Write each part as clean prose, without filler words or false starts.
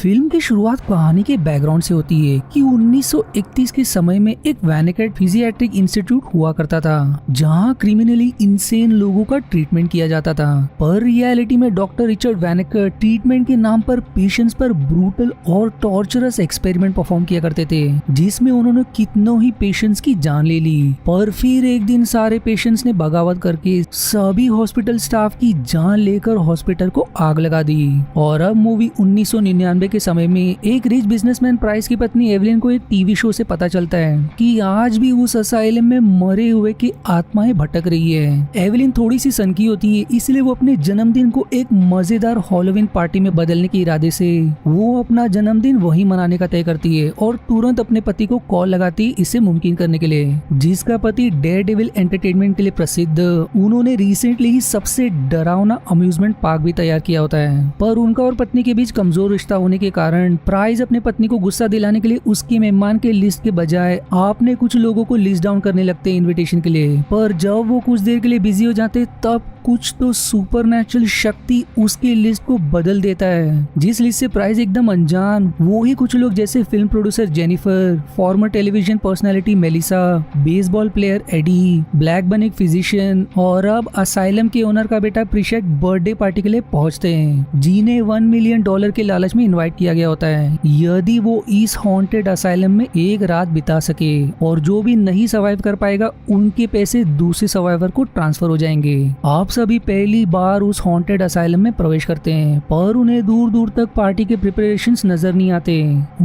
Film की शुरुआत कहानी के बैकग्राउंड से होती है कि 1931 के समय में एक वैनेकेट फिजियाट्रिक इंस्टीट्यूट हुआ करता था जहां क्रिमिनली इंसेन लोगों का ट्रीटमेंट किया जाता था। पर रियलिटी में डॉक्टर रिचर्ड वैनेकेट ट्रीटमेंट के नाम पर पेशेंट्स पर ब्रूटल और टॉर्चरस एक्सपेरिमेंट परफॉर्म किया करते थे, जिसमें उन्होंने कितनों ही पेशेंट्स की जान ले ली। पर फिर एक दिन सारे पेशेंट्स ने बगावत करके सभी हॉस्पिटल स्टाफ की जान लेकर हॉस्पिटल को आग लगा दी। और अब मूवी 1999 के समय में एक रिच बिजनेसमैन प्राइस की पत्नी एवलिन को एक टीवी शो से पता चलता है कि आज भी उस असाइलम में मरे हुए की आत्माएं भटक रही है। एवलिन थोड़ी सी सनकी होती है, इसलिए वो अपने जन्मदिन को एक मजेदार हॉलोवीन पार्टी में बदलने के इरादे से वो अपना जन्मदिन वहीं मनाने का तय करती है और तुरंत अपने पति को कॉल लगाती है इसे मुमकिन करने के लिए। जिसका पति डेयरडेविल एंटरटेनमेंट के लिए प्रसिद्ध, उन्होंने रिसेंटली ही सबसे डरावना अम्यूजमेंट पार्क भी तैयार किया होता है। पर उनका और पत्नी के बीच कमजोर रिश्ता होने के कारण प्राइस अपने पत्नी को गुस्सा दिलाने के लिए उसके मेहमान के लिस्ट के बजाय आपने कुछ लोगों को लिस्ट डाउन करने लगते हैं इनविटेशन के लिए। पर जब वो कुछ देर के लिए बिजी हो जाते तब कुछ तो सुपरनैचुरल शक्ति उसकी लिस्ट को बदल देता है, जिस लिस्ट से प्राइस एकदम अनजान वो ही कुछ लोग जैसे film producer Jennifer, former television personality Melissa, baseball player Eddie, black बन एक फिजिशियन और अब असाइलम के ओनर का बेटा प्रिशेट बर्थडे पार्टी के लिए पहुंचते हैं, जिन्हें $1 मिलियन के लालच में इन्वाइट किया गया होता है यदि वो इस हॉन्टेड असाइलम में एक रात बिता सके। और जो भी नहीं सर्वाइव कर पाएगा उनके पैसे दूसरे सर्वाइवर को ट्रांसफर हो जाएंगे। आप सभी पहली बार उस हॉन्टेड असाइलम में प्रवेश करते हैं, पर उन्हें दूर दूर तक पार्टी के प्रिपरेशंस नजर नहीं आते।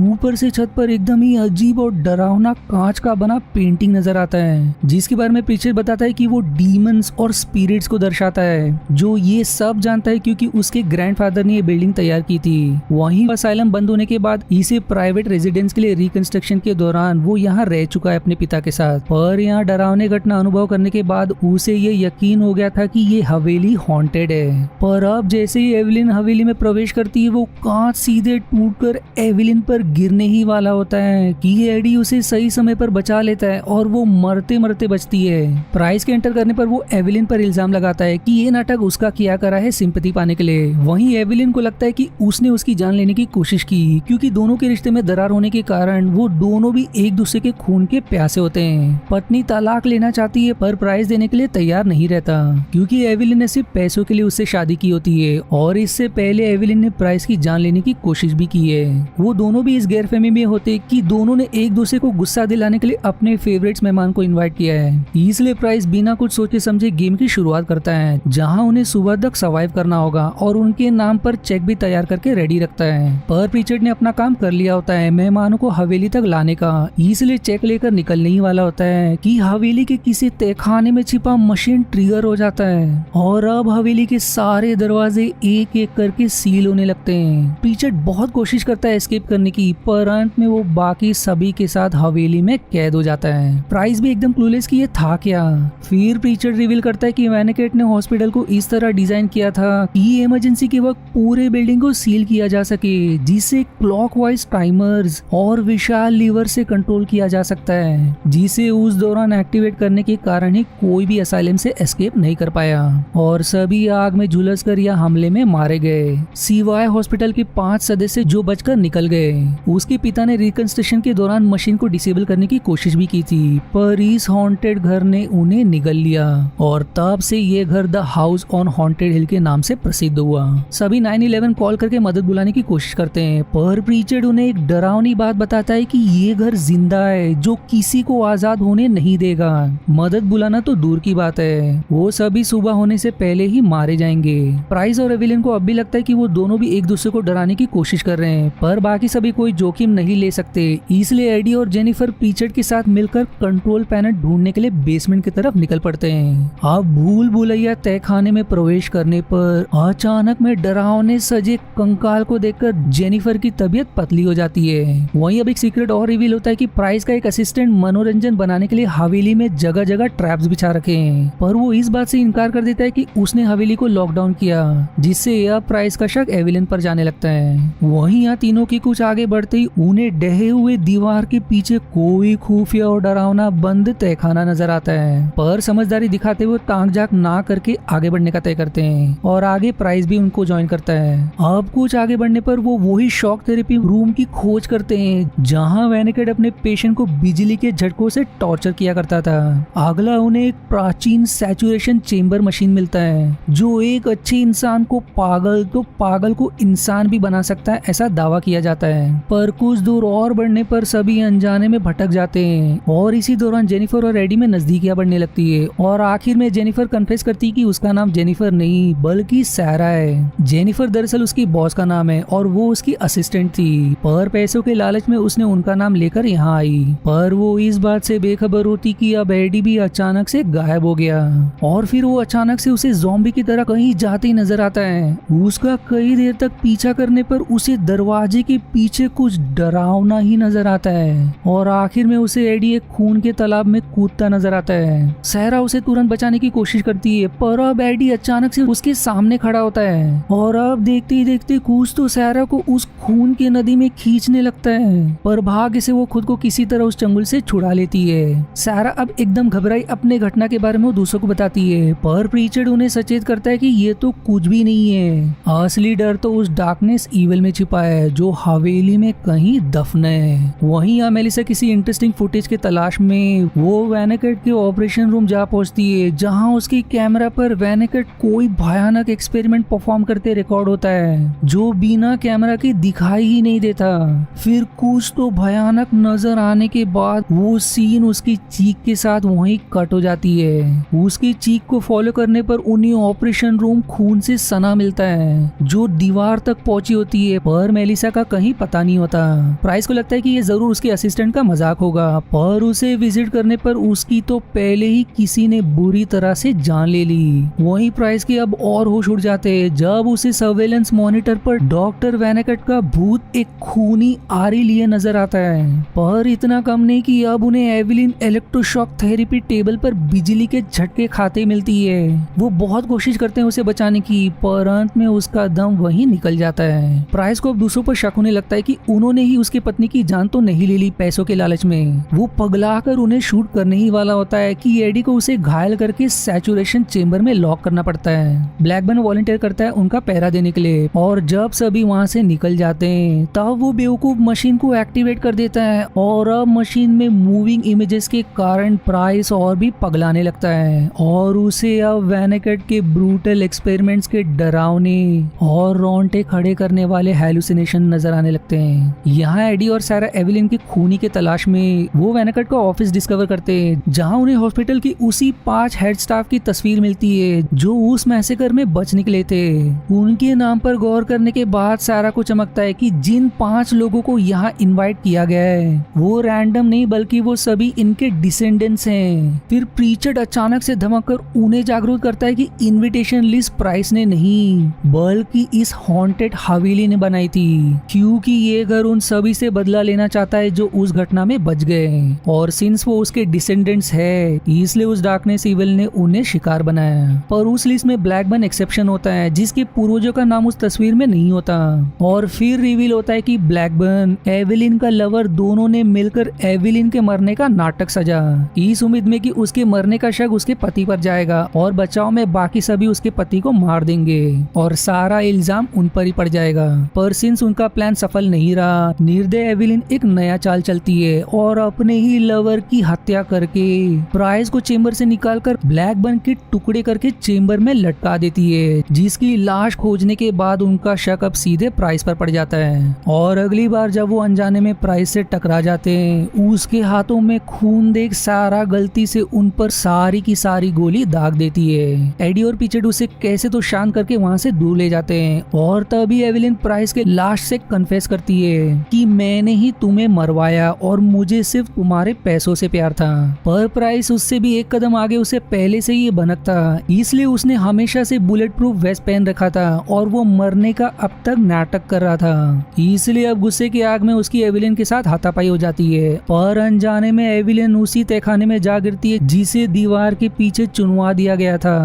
ऊपर से छत पर एकदम ही अजीब और डरावना कांच का बना पेंटिंग नजर आता है, जिसके बारे में पिक्चर बताता है कि वो डीमंस और स्पिरिट्स को दर्शाता है, जो ये सब जानता है क्योंकि उसके ग्रैंडफादर ने ये बिल्डिंग तैयार की थी। वहीं असाइलम बंद होने के बाद इसे प्राइवेट रेजिडेंस के लिए रिकंस्ट्रक्शन के दौरान वो यहाँ रह चुका है अपने पिता के साथ। पर यहाँ डरावने घटना अनुभव करने के बाद उसे ये यकीन हो गया था कि ये हवेली हॉन्टेड है। पर अब जैसे ही एवलिन हवेली में प्रवेश करती है वो कांच सीधे टूटकर एवलिन पर गिरने ही वाला होता है कि एडी उसे सही समय पर बचा लेता है और वो मरते मरते बचती है। प्राइस के एंटर करने पर वो एवलिन पर इल्जाम लगाता है कि ये नाटक उसका किया करा है सिंपैथी पाने के लिए। वहीं एवलिन को लगता है कि उसने उसकी जान लेने की कोशिश की क्योंकि दोनों के रिश्ते में दरार होने के कारण वो दोनों भी एक दूसरे के खून के प्यासे होते हैं। पत्नी तलाक लेना चाहती है पर प्राइस देने के लिए तैयार नहीं रहता क्योंकि एवलिन ने सिर्फ पैसों के लिए उससे शादी की होती है और इससे पहले एवलिन ने प्राइस की जान लेने की कोशिश भी की है। वो दोनों भी इस गैरफहमी में होते कि दोनों ने एक दूसरे को गुस्सा दिलाने के लिए अपने फेवरेट्स मेहमान को इनवाइट किया है। इसलिए प्राइस बिना कुछ सोचे समझे गेम की शुरुआत करता है जहां उन्हें सुबह तक सर्वाइव करना होगा और उनके नाम पर चेक भी तैयार करके रेडी रखता है। पर प्रीचर्ड ने अपना काम कर लिया होता है मेहमानों को हवेली तक लाने का, इसलिए चेक लेकर निकलने ही वाला होता है कि हवेली के किसी तहखाने में छिपा मशीन ट्रिगर हो जाता है और अब हवेली के सारे दरवाजे एक एक करके सील होने लगते हैं। प्रीचर्ड बहुत कोशिश करता है एस्केप करने की, पर अंत में वो बाकी सभी के साथ हवेली में कैद हो जाता है। प्राइस भी एकदम क्लूलेस कि ये था क्या। फिर प्रीचर्ड रिवील करता है कि वैनेकेट ने हॉस्पिटल को इस तरह डिजाइन किया था कि इमरजेंसी के वक्त पूरे बिल्डिंग को सील किया जा सके, जिसे क्लॉकवाइज टाइमर्स और विशाल लीवर से कंट्रोल किया जा सकता है, जिसे उस दौरान एक्टिवेट करने के कारण ही कोई भी असाइलम से एस्केप नहीं कर पाया और सभी आग में झुलस कर या हमले में मारे गए, सिवाय हॉस्पिटल के 5 सदस्य जो बचकर निकल गए। उसके पिता ने रिकंस्ट्रक्शन के दौरान मशीन को डिसेबल करने की कोशिश भी की थी, पर इस हॉन्टेड घर ने उन्हें निगल लिया और तब से ये घर द हाउस ऑन हॉन्टेड हिल के नाम से प्रसिद्ध हुआ। सभी 911 कॉल करके मदद बुलाने की कोशिश करते हैं, पर प्रीचर्ड उन्हें एक डरावनी बात बताता है कि ये घर जिंदा है जो किसी को आजाद होने नहीं देगा। मदद बुलाना तो दूर की बात है, वो सभी सुबह होने से पहले ही मारे जाएंगे। प्राइस और एवलिन को अब भी लगता है कि वो दोनों भी एक दूसरे को डराने की कोशिश कर रहे हैं, पर बाकी सभी कोई जोखिम नहीं ले सकते, इसलिए एडी और जेनिफर प्रीचर्ड के साथ मिलकर कंट्रोल पैनल ढूंढने के लिए बेसमेंट की तरफ निकल पड़ते हैं। अब भूल भुलैया तहखाने में प्रवेश करने पर अचानक में डरावने सजे कंकाल को देखकर जेनिफर की तबीयत पतली हो जाती है। वहीं अब एक सीक्रेट और रिवील होता है कि प्राइस का एक असिस्टेंट मनोरंजन बनाने के लिए हवेली में जगह जगह ट्रैप्स बिछा रखे हैं, पर वो इस बात से इनकार कर देता है कि उसने हवेली को लॉकडाउन किया, जिससे यह प्राइस का शक एवलिन पर जाने लगता है। वहीं यहाँ तीनों की कुछ आगे बढ़ते ही उन्हें ढहे हुए दीवार के पीछे कोई खुफिया और डरावना बंद तहखाना नजर आता है, पर समझदारी दिखाते हुए ताक झाक ना करके आगे बढ़ने का तय करते हैं और आगे प्राइस भी उनको ज्वाइन करता है। अब कुछ आगे बढ़ने पर वो वही शॉक थेरेपी रूम की खोज करते हैं जहां वेनेकेट अपने पेशेंट को बिजली के झटकों से टॉर्चर किया करता था। अगला उन्हें एक प्राचीन सैचुरेशन चेंबर मशीन मिलता है जो एक अच्छे इंसान को पागल को इंसान भी बना सकता है, ऐसा दावा किया जाता है। पर कुछ दूर और बढ़ने पर सभी अनजाने में भटक जाते हैं और इसी दौरान जेनिफर और एडी में नजदीकियां बढ़ने लगती है और आखिर में जेनिफर कन्फेस करती है कि उसका नाम जेनिफर नहीं बल्कि सैरा है। जेनिफर दरअसल उसकी बॉस का नाम है और वो उसकी असिस्टेंट थी, पर पैसों के लालच में उसने उनका नाम लेकर यहाँ आई। पर वो इस बात से बेखबर होती कि अब एडी भी अचानक से गायब हो गया और फिर वो अचानक से उसे ज़ॉम्बी की तरह कहीं जाते ही नजर आता है। उसका कई देर तक पीछा करने पर उसे दरवाजे के पीछे कुछ डरावना ही नजर आता है और आखिर में उसे एडी एक खून के तालाब में कूदता नजर आता है। सहरा उसे तुरंत बचाने की कोशिश करती है पर अब एडी अचानक से उसके सामने खड़ा होता है और अब देखते ही देखते कुछ तो सहरा को उस खून की नदी में खींचने लगता है, पर भाग्य से वो खुद को किसी तरह उस चंगुल से छुड़ा लेती है। सहरा अब एकदम घबराई अपने घटना के बारे में वो दूसरों को बताती है, पर प्रीचर्ड उन्हें सचेत करता है कि ये तो कुछ भी नहीं है, असली डर तो उस डार्कनेस ईविल में छिपा है जो हवेली में कहीं दफन है। वहीं मेलिसा किसी इंटरेस्टिंग फुटेज के तलाश में वो वेनेकेट के ऑपरेशन रूम जा पहुंचती है जहां उसकी कैमरा पर वेनेकेट कोई भयानक एक्सपेरिमेंट परफॉर्म करते रिकॉर्ड होता है जो बिना कैमरा के दिखाई ही नहीं देता। फिर कुछ तो भयानक नजर आने के बाद वो सीन उसकी चीख के साथ वहीं कट हो जाती है। उसकी चीख को फॉलो करने पर उन्हें ऑपरेशन रूम खून से सना मिलता है जो दीवार तक पहुंची होती है, पर मेलिसा का कहीं पता नहीं होता। प्राइस को लगता है कि ये जरूर उसके असिस्टेंट का मजाक होगा, पर उसे विजिट करने पर उसकी तो पहले ही किसी ने बुरी तरह से जान ले ली। वहीं प्राइस के अब और होश उड़ जाते हैं जब उसे सर्वेलेंस मॉनिटर पर डॉक्टर वेनेकेट का भूत एक खूनी आरी लिए नजर आता है। पर इतना कम नहीं कि अब उन्हें एविलिन इलेक्ट्रोशॉक थेरेपी टेबल पर बिजली के झटके खाते मिलती है। वो बहुत कोशिश करते हैं उसे बचाने की, पर अंत में उसका दम वहीं निकल जाता है। प्राइस को अब दूसरों पर शक होने लगता है कि उन्होंने ही उसकी पत्नी की जान तो नहीं ले ली पैसों के लालच में। वो पगलाकर उन्हें शूट करने ही वाला होता है कि एडी को उसे घायल करके सैचुरेशन चेंबर में लॉक करना पड़ता है। ब्लैकबर्न वॉलंटियर करता है उनका पहरा देने के लिए और जब सभी वहां से निकल जाते हैं तब वो बेवकूफ मशीन को एक्टिवेट कर देता है और अब मशीन में मूविंग इमेजेस के कारण प्राइस और भी पगलाने लगता है और उसे अब वेनेकेट के ब्रूटल एक्सपेरिमेंट्स के डरावने और रोंगटे खड़े करने वाले हैलुसिनेशन नजर आने लगते हैं। यहाँ एडी और सारा एविलिन की खूनी के तलाश में वो वेनेकेट का ऑफिस डिस्कवर करते हैं जहाँ उन्हें हॉस्पिटल की उसी 5 हेड स्टाफ की तस्वीर मिलती है जो उस मैसेकर में बच निकले थे। उनके नाम पर गौर करने के बाद सारा को चमकता है कि जिन 5 लोगों को यहाँ इनवाइट किया गया है वो रैंडम नहीं बल्कि वो सभी इनके डिसेंडेंट्स हैं। फिर प्रीचर्ड अचानक से धमक कर उन्हें जागरूक करता है कि इनविटेशन लिस्ट प्राइस ने नहीं बल्कि इस हॉन्टेड हवेली ने बनाई थी, क्योंकि ये घर उन सभी से बदला लेना चाहता है जो उस घटना में बच गए और सिंस वो उसके डिसेंडेंट्स है इसलिए उस डार्कनेस ईविल ने उन्हें शिकार बनाया। पर उस लिस्ट में ब्लैकबर्न एक्सेप्शन होता है जिसके पूर्वजों का नाम उस तस्वीर में नहीं होता। और फिर रिवील होता है कि ब्लैकबर्न एविलिन का लवर दोनों ने मिलकर एविलिन के मरने का नाटक सजा, इस उम्मीद में कि उसके मरने का शक उसके पति पर जाएगा और बचाव में बाकी सभी उसके पति को मार देंगे और सारा इल्जाम उन पर ही पड़ जाएगा। पर सिंस उनका प्लान सफल नहीं रहा, निर्दय एविलिन एक नया चाल चलती है और अपने ही लवर की हत्या करके प्राइस को चेंबर से निकालकर ब्लैकबर्न के टुकड़े करके चेंबर में लटका देती है, जिसकी लाश खोजने के बाद उनका शक अब सीधे प्राइस पर पड़ जाता है। और अगली बार जब वो अनजाने में प्राइस से टकरा जाते हैं उसके हाथों में खून देख सारा गलती से उन पर सारी की सारी गोली दाग देती है। एडी और पीचर्ड उसे कैसे तो शांत करके वहाँ से दूर ले जाते हैं और तभी एविलिन प्राइस के लाश से कन्फेस करती है कि मैंने ही तुम्हें मरवाया और मुझे सिर्फ तुम्हारे पैसों से प्यार था। पर प्राइस उससे भी एक कदम आगे उसे पहले से ही भनक था, इसलिए उसने हमेशा से बुलेट प्रूफ वेस्ट पहन रखा था और वो मरने का अब तक नाटक कर रहा था। इसलिए अब गुस्से की आग में उसकी एविलिन के साथ हाथापाई हो जाती है। पर अनजाने में एविलिन उसी तहखाने में जा गिरती है जिसे दीवार के पीछे चुनवा दिया गया था।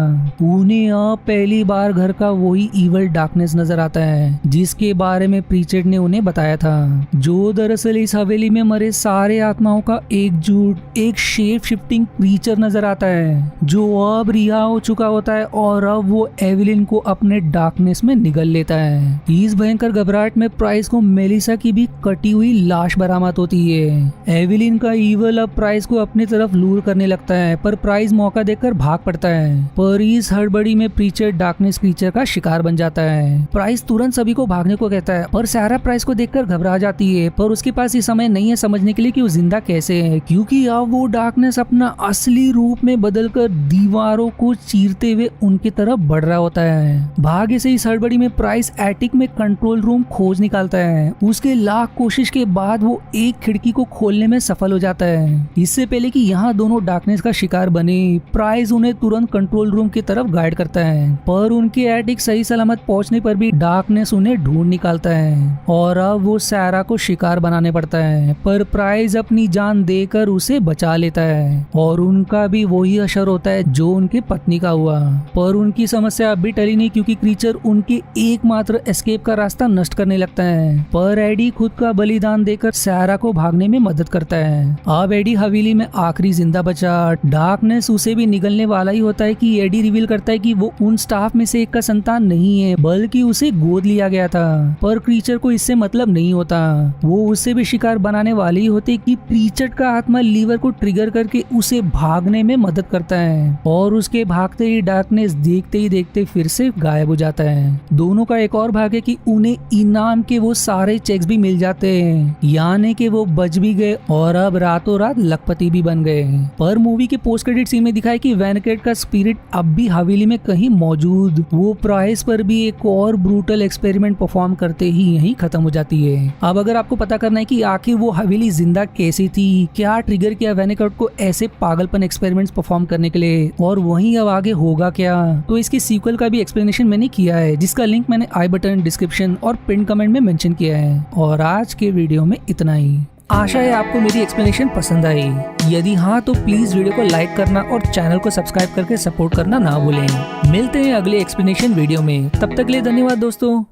उन्हें अब पहली बार घर का वही इवल डार्कनेस नजर आता है जिसके बारे में प्रीचर्ड ने उन्हें बताया था, जो दरअसल इस हवेली में मरे सारे आत्माओं का एकजुट एक शेप शिफ्टिंग क्रीचर नजर आता है जो अब रिहा हो चुका होता है और अब वो एविलिन को अपने डार्कनेस में निगल लेता है। इस भयंकर घबराहट में प्राइस को मेलिसा की भी कटी हुई लाश बरामद होती है। एवेलिन का ईवल अब प्राइस को अपनी तरफ लूर करने लगता है, पर प्राइस मौका देखकर भाग पड़ता है। पर इस हड़बड़ी में प्रीचर डार्कनेस क्रीचर का शिकार बन जाता है। प्राइस तुरंत सभी को भागने को कहता है, पर सारा प्राइस को देखकर घबरा जाती है, पर उसके पास ये समय नहीं है समझने के लिए कि वो जिंदा कैसे है, क्योंकि अब वो डार्कनेस अपना असली रूप में बदलकर दीवारों को चीरते हुए उनकी तरफ बढ़ रहा होता है। भाग्य से इस हड़बड़ी में प्राइस एटिक में कंट्रोल रूम खोज निकालता है। उसके लाख कोशिश के बाद वो एक खिड़की को खोलने में सफल हो जाता है। इससे पहले कि यहाँ दोनों डार्कनेस का शिकार बने, प्राइस उन्हें तुरंत कंट्रोल रूम की तरफ गाइड करता है, पर उनके एटिक सही सलामत पहुंचने पर भी डार्कनेस उन्हें ढूंढ निकालता है और अब वो सारा को शिकार बनाने पड़ता है। पर प्राइस अपनी जान देकर उसे बचा लेता है और उनका भी वही असर होता है जो उनके पत्नी का हुआ। पर उनकी समस्या अब भी टली नहीं, क्योंकि क्रीचर उनके एकमात्र एस्केप का रास्ता नष्ट करने लगता है। पर एडी खुद का बलिदान देकर सारा को भागने में मदद करता है। अब एडी हवेली में आखिरी जिंदा बचा। डार्कनेस उसे भी निगलने वाला ही होता है कि एडी रिवील करता है कि वो उन स्टाफ में से एक का संतान नहीं है, बल्कि उसे गोद लिया गया था। पर क्रीचर को इससे मतलब नहीं होता, वो उससे भी शिकार बनाने वाले ही होते कि प्रीचर का आत्मा लीवर को ट्रिगर करके उसे भागने में मदद करता है और उसके भागते ही डार्कनेस देखते ही देखते फिर से गायब हो जाता है। दोनों का एक और भाग है कि उन्हें इनाम के वो सारे चेक्स भी मिल जाते हैं, यानी कि वो बच भी गए और अब रातों रात लखपति भी बन गए। पर मूवी के पोस्ट क्रेडिट सीन में दिखाया कि वैनकेट का स्पिरिट अब भी हवेली में कहीं मौजूद। वो प्राइस पर भी एक और ब्रूटल एक्सपेरिमेंट परफॉर्म करते ही यहीं खत्म हो जाती है। अब अगर आपको पता करना है कि आखिर वो हवेली जिंदा कैसी थी, क्या ट्रिगर किया वैनकेट को ऐसे पागलपन एक्सपेरिमेंट्स परफॉर्म करने के लिए, और वहीं अब आगे होगा क्या, तो इसके सीक्वल का भी एक्सप्लेनेशन मैंने किया है, जिसका लिंक मैंने आई बटन, डिस्क्रिप्शन और पिन कमेंट में मेंशन किया है। और आज के वीडियो में इतना ही। आशा है आपको मेरी एक्सप्लेनेशन पसंद आई। यदि हाँ तो प्लीज वीडियो को लाइक करना और चैनल को सब्सक्राइब करके सपोर्ट करना ना भूलें। मिलते हैं अगले एक्सप्लेनेशन वीडियो में, तब तक के लिए धन्यवाद दोस्तों।